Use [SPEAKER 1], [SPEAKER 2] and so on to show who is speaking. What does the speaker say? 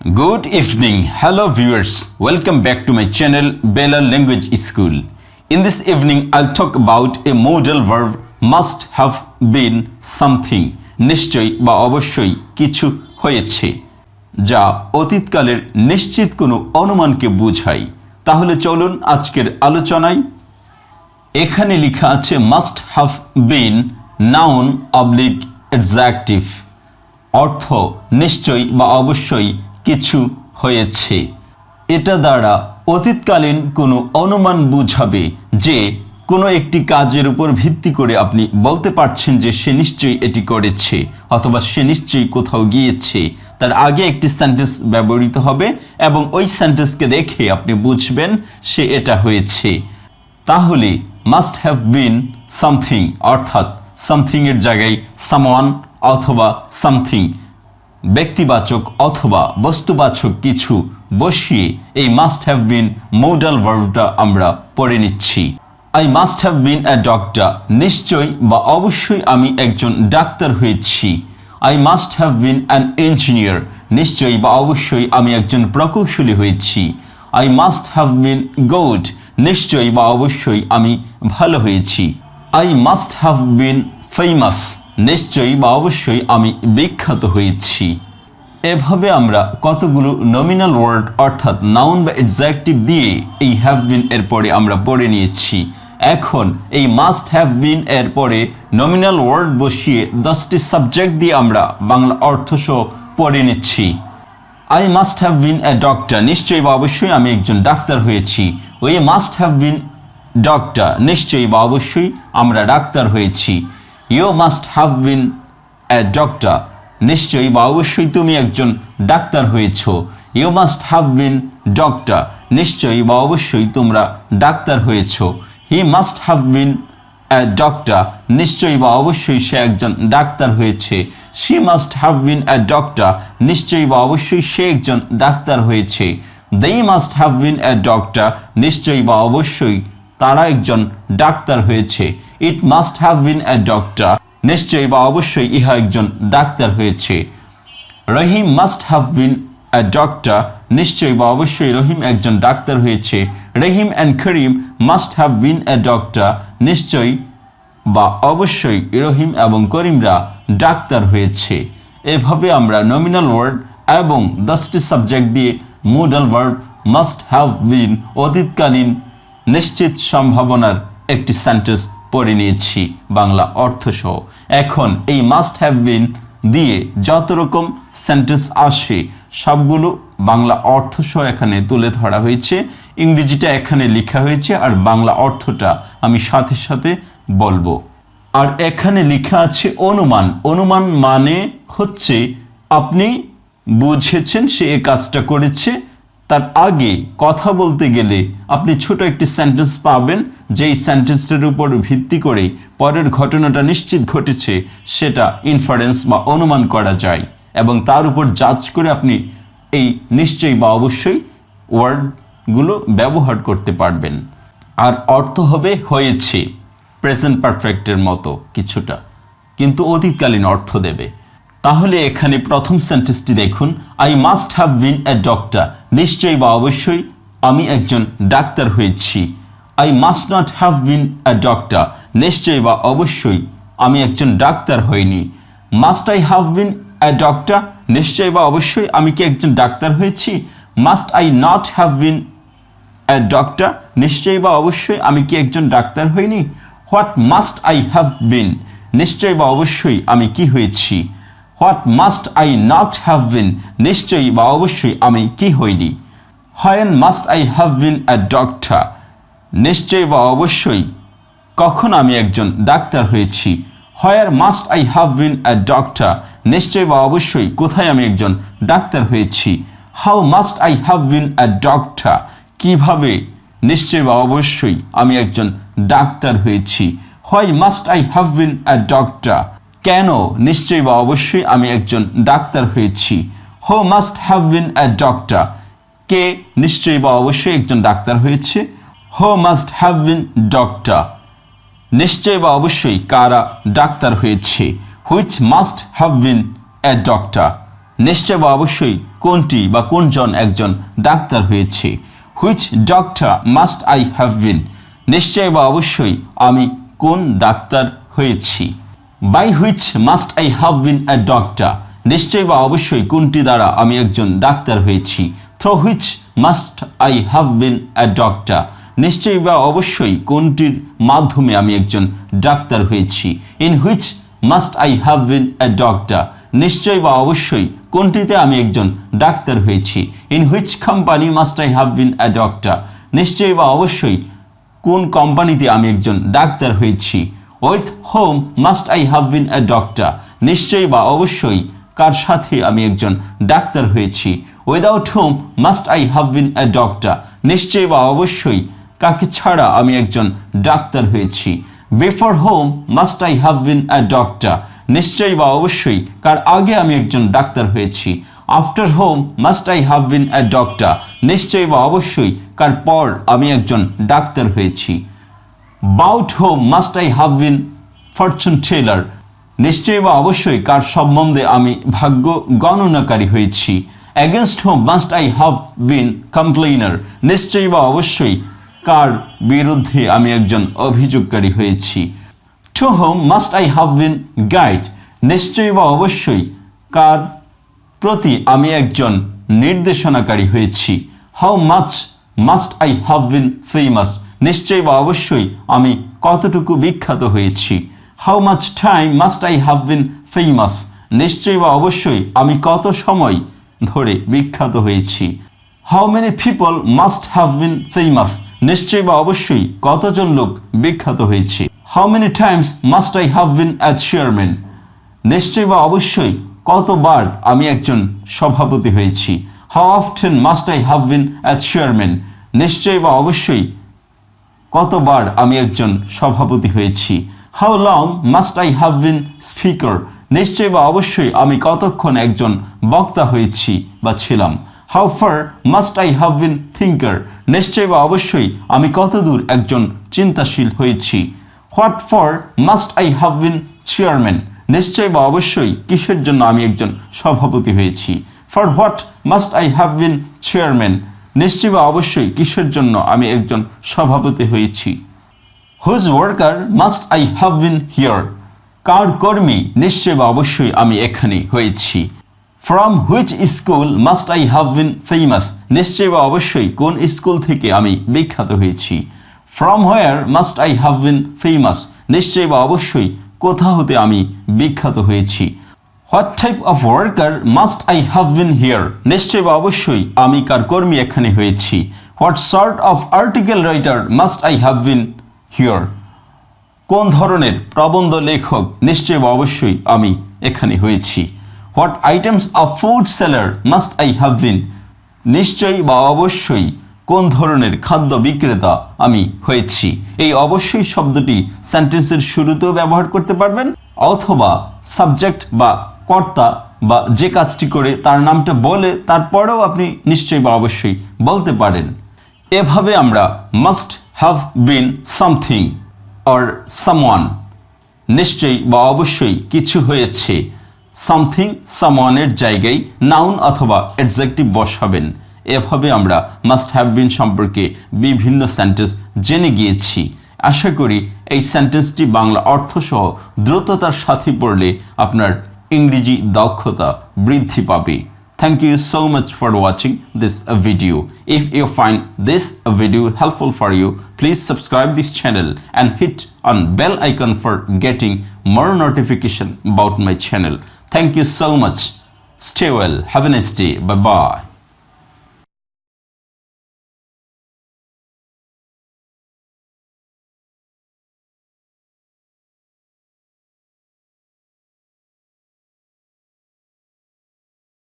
[SPEAKER 1] Good evening, hello viewers, welcome back to my channel Balal Language School. In this evening I'll talk about a modal verb must have been something. নিশ্চয়ই বা অবশ্যই কিছু হয়েছে, যা অতীতকালের নিশ্চিত কোনো অনুমানকে বোঝায়। তাহলে চলুন আজকের আলোচনায়। এখানে লেখা আছে must have been noun oblique adjective, অর্থ নিশ্চয়ই বা অবশ্যই কিছু হয়েছে। এটা দ্বারা অতীতকালীন কোনো অনুমান বোঝাবে যে কোনো একটি কাজের উপর ভিত্তি করে আপনি বলতে পারছেন যে সে নিশ্চয়ই এটি করেছে অথবা সে নিশ্চয়ই কোথাও গিয়েছে। তার আগে একটি সেন্টেন্স ব্যবহৃত হবে এবং ওই সেন্টেন্সকে দেখে আপনি বুঝবেন সে এটা হয়েছে। তাহলে মাস্ট হ্যাভ বিন সামথিং অর্থাৎ সামথিং এর জায়গায় সামওয়ান অথবা সামথিং, ব্যক্তিবাচক অথবা বস্তুবাচক কিছু বসিয়ে এই মাস্ট হ্যাভ বিন মোডাল ভার্বটা আমরা পড়ে নিচ্ছি। I must have been a doctor, নিশ্চয়ই বা অবশ্যই আমি একজন ডাক্তার হয়েছি। I must have bin an engineer, নিশ্চয়ই বা অবশ্যই আমি একজন প্রকৌশলী হয়েছি। I must have been good, নিশ্চয়ই বা অবশ্যই আমি ভালো হয়েছি। I must have been famous, নিশ্চয়ই বা অবশ্যই আমি বিখ্যাত হয়েছি। এভাবে আমরা কতগুলো নমিনাল ওয়ার্ড অর্থাৎ নাউন বা অ্যাডজেক্টিভ দিয়ে এই হ্যাভ বিন এর পরে আমরা পড়ে নিয়েছি। এখন এই মাস্ট হ্যাভ বিন এর পরে নমিনাল ওয়ার্ড বসিয়ে 10টি সাবজেক্ট দিয়ে আমরা বাংলা অর্থসহ পড়ে নিচ্ছি। I must have been a doctor, নিশ্চয়ই বা অবশ্যই আমি একজন ডাক্তার হয়েছি। We must have been doctor, নিশ্চয়ই বা অবশ্যই আমরা ডাক্তার হয়েছি। You must have been a doctor, নিশ্চয়ই বা অবশ্যই তুমি একজন ডাক্তার হয়েছ। You must have been doctor, নিশ্চয়ই বা অবশ্যই তোমরা ডাক্তার হয়েছ। He must have been a doctor, নিশ্চয়ই বা অবশ্যই সে একজন ডাক্তার হয়েছে। She must have been a doctor, নিশ্চয়ই বা অবশ্যই সে একজন ডাক্তার হয়েছে। they must have been a doctor, নিশ্চয়ই বা অবশ্যই তারা একজন ডাক্তার হয়েছে। It must have been a doctor, নিশ্চয়ই বা অবশ্যই ইহা একজন ডাক্তার হয়েছে। Rahim must have been a doctor, নিশ্চয়ই বা অবশ্যই রহিম একজন ডাক্তার হয়েছে। Rahim and Karim must have been a doctor, নিশ্চয়ই বা অবশ্যই রহিম এবং করিমরা ডাক্তার হয়েছে। এভাবে আমরা নমিনাল ওয়ার্ড এবং 10টি সাবজেক্ট দিয়ে modal verb must have been অতীতকালীন নিশ্চিত সম্ভাবনার একটি সেন্টেন্স পড়ে নিয়েছি বাংলা অর্থসহ। এখন এই মাস্ট হ্যাভ বিন দিয়ে যত রকম সেন্টেন্স আসে সবগুলো বাংলা অর্থসহ এখানে তুলে ধরা হয়েছে। ইংরেজিটা এখানে লেখা হয়েছে আর বাংলা অর্থটা আমি সাথে সাথে বলবো। আর এখানে লেখা আছে অনুমান। অনুমান মানে হচ্ছে আপনি বুঝেছেন সে এই কাজটা করেছে। তার আগে কথা বলতে গেলে আপনি ছোট একটি সেন্টেন্স পাবেন, যেই সেন্টেন্সের উপর ভিত্তি করে পরের ঘটনাটা নিশ্চিত ঘটেছে সেটা ইনফারেন্স বা অনুমান করা যায় এবং তার উপর জাজ করে আপনি এই নিশ্চয়ই বা অবশ্যই ওয়ার্ডগুলো ব্যবহার করতে পারবেন। আর অর্থ হবে হয়েছে, প্রেজেন্ট পারফেক্টের মতো কিছুটা, কিন্তু অতীতকালীন অর্থ দেবে। তাহলে এখানে প্রথম সেন্টেন্সটি দেখুন, I must have been a doctor, নিশ্চয়ই বা অবশ্যই আমি একজন ডাক্তার হয়েছি। I must not have been a doctor, নিশ্চয়ই বা অবশ্যই আমি একজন ডাক্তার হইনি। Must I have been a doctor, নিশ্চয়ই বা অবশ্যই আমি কি একজন ডাক্তার হয়েছি। Must I not have been a doctor, নিশ্চয়ই বা অবশ্যই আমি কি একজন ডাক্তার হইনি। What must I have been, নিশ্চয়ই বা অবশ্যই আমি কি হয়েছি। What must I not have been, নিশ্চয়ই বা অবশ্যই আমি কি হইনি। When must I have been a doctor, নিশ্চয়ই বা অবশ্যই কখন আমি একজন ডাক্তার হয়েছি। Where must I have been a doctor, নিশ্চয়ই বা অবশ্যই কোথায় আমি একজন ডাক্তার হয়েছি। How must I have been a doctor, কিভাবে নিশ্চয়ই বা অবশ্যই আমি একজন ডাক্তার হয়েছি। Why must I have been a doctor, কেন নিশ্চয়ই বা অবশ্যই আমি একজন ডাক্তার হয়েছি। Who must have been a doctor, কে নিশ্চয়ই বা অবশ্যই একজন ডাক্তার হয়েছে। Who must have been doctor, নিশ্চয়ই বা অবশ্যই কারা ডাক্তার হয়েছে। Which must have been a doctor, নিশ্চয় বা অবশ্যই কোনটি বা কোনজন একজন ডাক্তার হয়েছে। Which doctor must I have been, নিশ্চয় বা অবশ্যই আমি কোন ডাক্তার হয়েছি। By which must I have been a doctor, নিশ্চয় বা অবশ্যই কোনটি দ্বারা আমি একজন ডাক্তার হয়েছি। Through which must I have been a doctor, নিশ্চয়ই বা অবশ্যই কোনটির মাধ্যমে আমি একজন ডাক্তার হয়েছি। In which must I have been a doctor, নিশ্চয়ই বা অবশ্যই কোনটিতে আমি একজন ডাক্তার হয়েছি। In which company must I have been a doctor, নিশ্চয়ই বা অবশ্যই কোন কোম্পানিতে আমি একজন ডাক্তার হয়েছি। With home must I have been a doctor, নিশ্চয়ই বা অবশ্যই কার সাথে আমি একজন ডাক্তার হয়েছি। Without whom must I have been a doctor, নিশ্চয়ই বা অবশ্যই কাকে ছাড়া আমি একজন ডাক্তার হয়েছি। Before whom must I have been a doctor, নিশ্চয়ই বা অবশ্যই কার আগে আমি একজন ডাক্তার হয়েছি। After whom must I have been a doctor, নিশ্চয়ই বা অবশ্যই কার পর আমি একজন ডাক্তার হয়েছি। About whom must I have been fortune teller, নিশ্চয়ই বা অবশ্যই কার সম্বন্ধে আমি ভাগ্য গণনাকারী হয়েছি। Against home must I have been complainer, নিশ্চয়ই বা অবশ্যই কার বিরুদ্ধে আমি একজন অভিযোগকারী হয়েছি। To whom must I have been guide, নিশ্চয়ই বা অবশ্যই কার প্রতি আমি একজন নির্দেশনাকারী হয়েছি। How much must I have been famous, নিশ্চয়ই বা অবশ্যই আমি কতটুকু বিখ্যাত হয়েছি। How much time must I have been famous, নিশ্চয়ই বা অবশ্যই আমি কত সময় ধরে বিখ্যাত হয়েছি। How many people must have been famous, নিশ্চয়ই বা অবশ্যই কতজন লোক বিখ্যাত হয়েছে। How many times must I have been a chairman, নিশ্চয়ই বা অবশ্যই কতবার আমি একজন সভাপতি হয়েছি। How often must I have been a chairman, নিশ্চয়ই বা অবশ্যই কতবার আমি একজন সভাপতি হয়েছি। How long must I have been speaker, নিশ্চয়ই বা অবশ্যই আমি কতক্ষণ একজন বক্তা হয়েছি বা ছিলাম। How far must I have been thinker, নিশ্চয়ই বা অবশ্যই আমি কতদূর একজন চিন্তাশীল হয়েছি। What for must I have been chairman, নিশ্চয়ই বা অবশ্যই কিসের জন্য আমি একজন সভাপতি হয়েছি। For what must I have been chairman, নিশ্চয়ই বা অবশ্যই কিসের জন্য আমি একজন সভাপতি হয়েছি। Whose worker must I have been here, কার কর্মী নিশ্চয় বা অবশ্যই আমি এখানে হয়েছি। From which school must I have been famous, নিশ্চয় বা অবশ্যই কোন স্কুল থেকে আমি বিখ্যাত হয়েছি। From where must I have been famous, নিশ্চয় বা অবশ্যই কোথা হতে আমি বিখ্যাত হয়েছি। What type of worker must I have been here, নিশ্চয় বা অবশ্যই আমি কার কর্মী এখানে হয়েছি। What sort of article writer must I have been here, কোন ধরনের প্রবন্ধ লেখক নিশ্চয় বা অবশ্যই আমি এখানে হয়েছি। What items of food seller must I have been, নিশ্চয়ই বা অবশ্যই কোন ধরনের খাদ্য বিক্রেতা আমি হয়েছি। এই অবশ্যই শব্দটি সেন্টেন্সের শুরুতেও ব্যবহার করতে পারবেন, অথবা সাবজেক্ট বা কর্তা বা যে কাজটি করে তার নামটা বলে তারপরেও আপনি নিশ্চয়ই বা অবশ্যই বলতে পারেন। এভাবে আমরা must have bin something or someone, নিশ্চয়ই বা অবশ্যই কিছু হয়েছে, সামথিং সামওয়ানের জায়গায় নাউন অথবা অ্যাডজেক্টিভ বসাবেন। এভাবে আমরা মাস্ট হ্যাভ বিন সম্পর্কে বিভিন্ন সেন্টেন্স জেনে গিয়েছি। আশা করি এই সেন্টেন্সটি বাংলা অর্থসহ দ্রুততার সাথে পড়লে আপনার ইংরেজি দক্ষতা বৃদ্ধি পাবে। Thank you so much for watching this video. If you find this video helpful for you, please subscribe this channel and hit on bell icon for getting more notification about my channel. Thank you so much. Stay well. Have a nice day. Bye bye.